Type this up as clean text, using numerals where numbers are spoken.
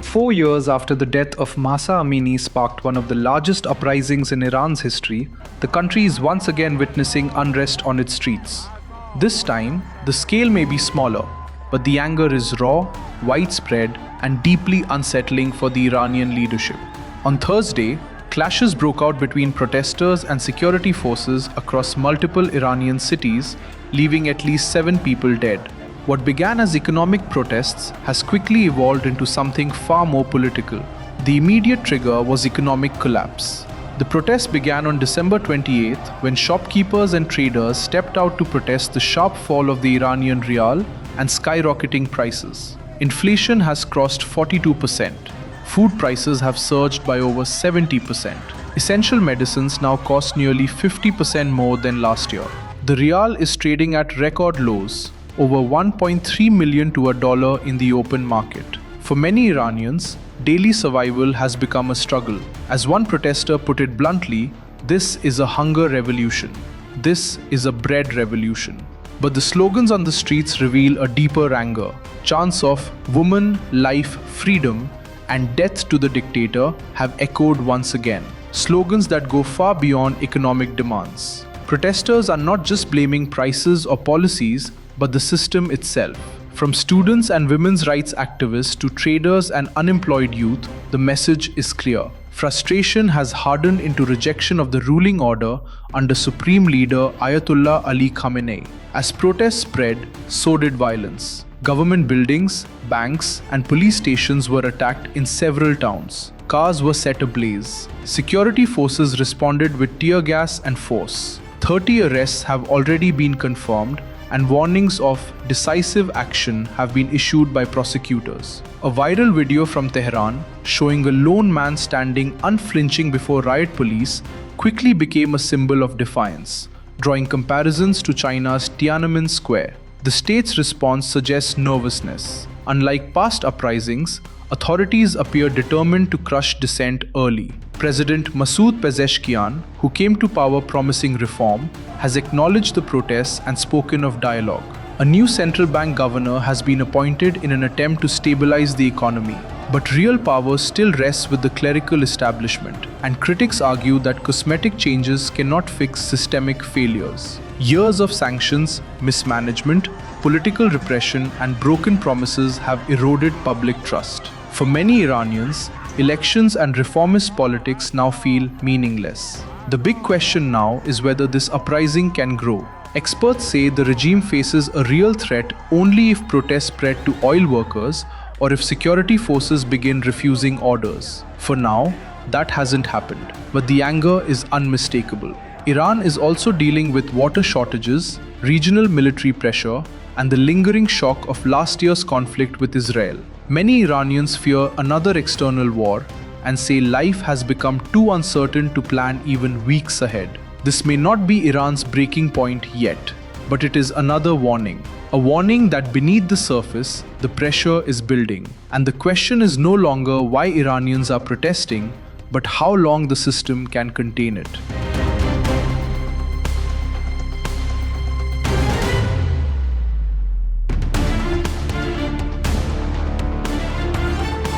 4 years after the death of Mahsa Amini sparked one of the largest uprisings in Iran's history, the country is once again witnessing unrest on its streets. This time, the scale may be smaller, but the anger is raw, widespread, and deeply unsettling for the Iranian leadership. On Thursday, clashes broke out between protesters and security forces across multiple Iranian cities, leaving at least 7 people dead. What began as economic protests has quickly evolved into something far more political. The immediate trigger was economic collapse. The protest began on December 28th when shopkeepers and traders stepped out to protest the sharp fall of the Iranian rial and skyrocketing prices. Inflation has crossed 42%. Food prices have surged by over 70%. Essential medicines now cost nearly 50% more than last year. The rial is trading at record lows, over 1.3 million to $1 in the open market. For many Iranians, daily survival has become a struggle. As one protester put it bluntly, this is a hunger revolution. This is a bread revolution. But the slogans on the streets reveal a deeper anger. Chants of woman, life, freedom, and death to the dictator have echoed once again. Slogans that go far beyond economic demands. Protesters are not just blaming prices or policies, but the system itself. From students and women's rights activists to traders and unemployed youth, the message is clear. Frustration has hardened into rejection of the ruling order under Supreme Leader Ayatollah Khamenei. As protests spread, so did violence. Government buildings, banks, and police stations were attacked in several towns. Cars were set ablaze. Security forces responded with tear gas and force. 30 arrests have already been confirmed, and warnings of decisive action have been issued by prosecutors. A viral video from Tehran showing a lone man standing unflinching before riot police quickly became a symbol of defiance, drawing comparisons to China's Tiananmen Square. The state's response suggests nervousness. Unlike past uprisings, authorities appear determined to crush dissent early. President Masoud Pezeshkian, who came to power promising reform, has acknowledged the protests and spoken of dialogue. A new central bank governor has been appointed in an attempt to stabilize the economy. But real power still rests with the clerical establishment, and critics argue that cosmetic changes cannot fix systemic failures. Years of sanctions, mismanagement, political repression, and broken promises have eroded public trust. For many Iranians, elections and reformist politics now feel meaningless. The big question now is whether this uprising can grow. Experts say the regime faces a real threat only if protests spread to oil workers or if security forces begin refusing orders. For now, that hasn't happened, but the anger is unmistakable. Iran is also dealing with water shortages, regional military pressure, and the lingering shock of last year's conflict with Israel. Many Iranians fear another external war and say life has become too uncertain to plan even weeks ahead. This may not be Iran's breaking point yet, but it is another warning. A warning that beneath the surface, the pressure is building. And the question is no longer why Iranians are protesting, but how long the system can contain it.